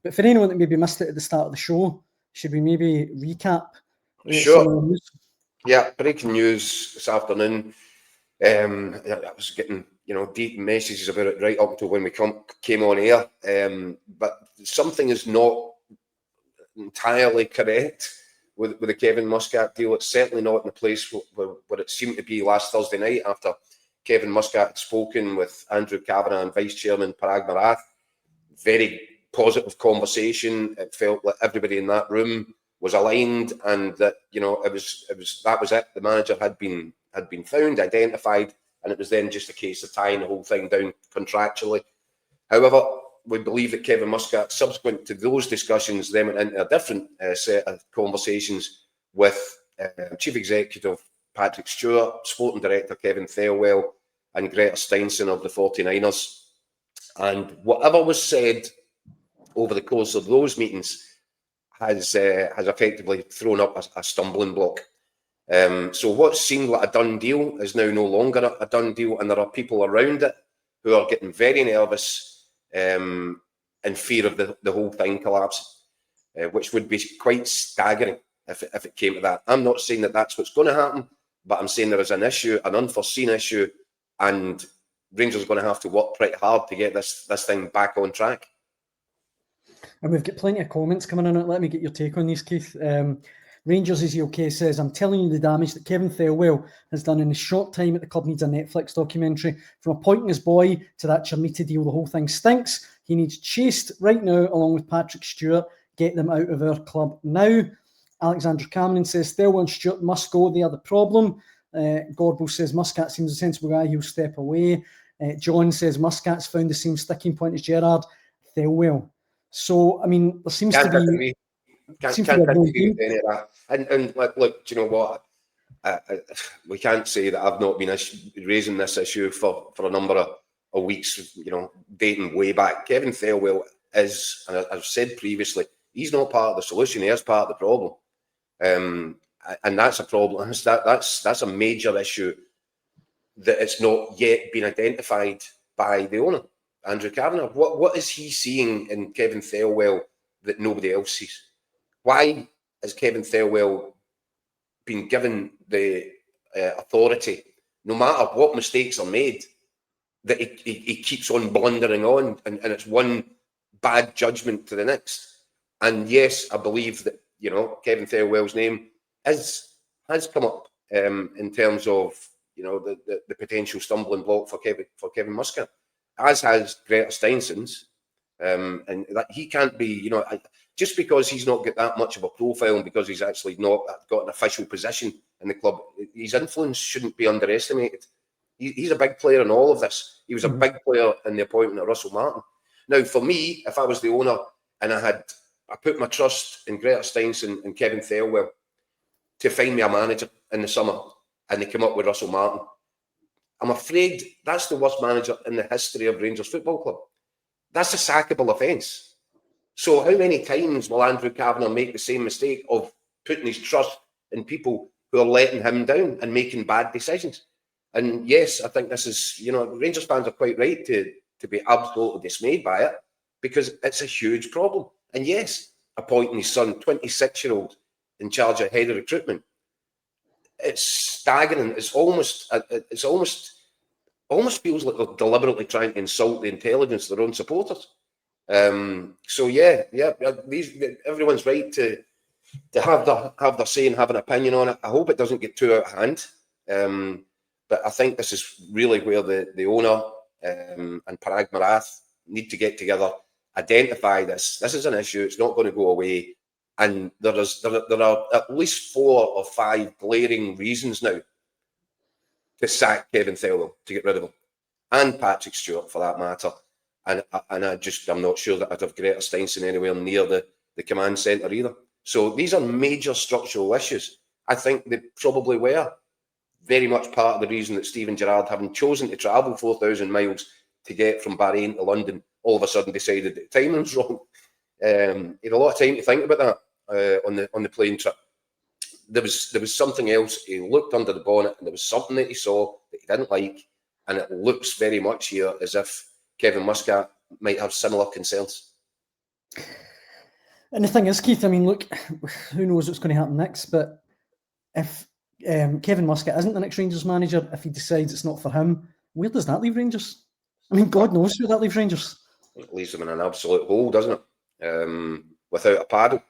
But for anyone that maybe missed it at the start of the show, should we maybe recap Sure. some of the news? Yeah, breaking news this afternoon. I was getting, deep messages about it right up until when we came on air. But something is not entirely correct with the Kevin Muscat deal. It's certainly not in the place where it seemed to be last Thursday night after Kevin Muscat had spoken with Andrew Kavanagh and Vice Chairman Parag Marath. Very positive conversation. It felt like everybody in that room was aligned, and that that was it. The manager had been found, identified, and it was then just a case of tying the whole thing down contractually. However, we believe that Kevin Muscat, subsequent to those discussions, then went into a different set of conversations with Chief Executive Patrick Stewart, Sporting Director Kevin Thelwell, and Greta Steinson of the 49ers. And whatever was said over the course of those meetings has effectively thrown up a stumbling block. So what seemed like a done deal is now no longer a done deal, and there are people around it who are getting very nervous in fear of the whole thing collapsing, which would be quite staggering if it came to that. I'm not saying that that's what's going to happen, but I'm saying there is an issue, an unforeseen issue, and Rangers are going to have to work pretty hard to get this thing back on track. And we've got plenty of comments coming in. Let me get your take on these, Keith. Rangers is okay says, I'm telling you the damage that Kevin Thelwell has done in a short time at the club needs a Netflix documentary. From appointing his boy to that Chermiti deal, the whole thing stinks. He needs chased right now along with Patrick Stewart. Get them out of our club now. Alexander Cameron says, Thelwell and Stewart must go. They are the problem. Gorbo says, Muscat seems a sensible guy. He'll step away. John says, Muscat's found the same sticking point as Gerrard. Thelwell. So, I mean, there seems to be... Can't agree with any of that. And look, do you know what? We can't say that I've not been raising this issue for a number of weeks, dating way back. Kevin Thelwell is, and I've said previously, he's not part of the solution, he is part of the problem. And that's a problem. That's a major issue that it's not yet been identified by the owner, Andrew Kavanagh. What is he seeing in Kevin Thelwell that nobody else sees? Why has Kevin Thelwell been given the authority, no matter what mistakes are made, that he keeps on blundering on, and it's one bad judgment to the next? And yes, I believe that Kevin Thelwell's name has come up in terms of the potential stumbling block for Kevin Muscat, as has Greta Steinson's, and that he can't be just because he's not got that much of a profile and because he's actually not got an official position in the club, his influence shouldn't be underestimated. He's a big player in all of this. He was a big player in the appointment of Russell Martin. Now, for me, if I was the owner and I put my trust in Greta Steinson and Kevin Thelwell to find me a manager in the summer, and they come up with Russell Martin, I'm afraid that's the worst manager in the history of Rangers Football Club. That's a sackable offence. So how many times will Andrew Kavanagh make the same mistake of putting his trust in people who are letting him down and making bad decisions? And yes, I think this is, Rangers fans are quite right to be absolutely dismayed by it, because it's a huge problem. And yes, appointing his son, 26-year-old, in charge of head of recruitment, it's staggering. It's almost feels like they're deliberately trying to insult the intelligence of their own supporters. So everyone's right to have their say and have an opinion on it. I hope it doesn't get too out of hand. But I think this is really where the owner and Parag Marath need to get together, identify this. This is an issue. It's not going to go away. And there are at least 4 or 5 glaring reasons now to sack Kevin Thelwell, to get rid of him, and Patrick Stewart for that matter. And I'm not sure that I'd have Greta Steinson anywhere near the command centre either. So these are major structural issues. I think they probably were very much part of the reason that Steven Gerrard, having chosen to travel 4,000 miles to get from Bahrain to London, all of a sudden decided that the timing was wrong. He had a lot of time to think about that on the plane trip. There was something else. He looked under the bonnet, and there was something that he saw that he didn't like, and it looks very much here as if Kevin Muscat might have similar concerns. And the thing is, Keith, I mean, look, who knows what's going to happen next, but if Kevin Muscat isn't the next Rangers manager, if he decides it's not for him, where does that leave Rangers? I mean, God knows where that leaves Rangers. It leaves them in an absolute hole, doesn't it? Without a paddle.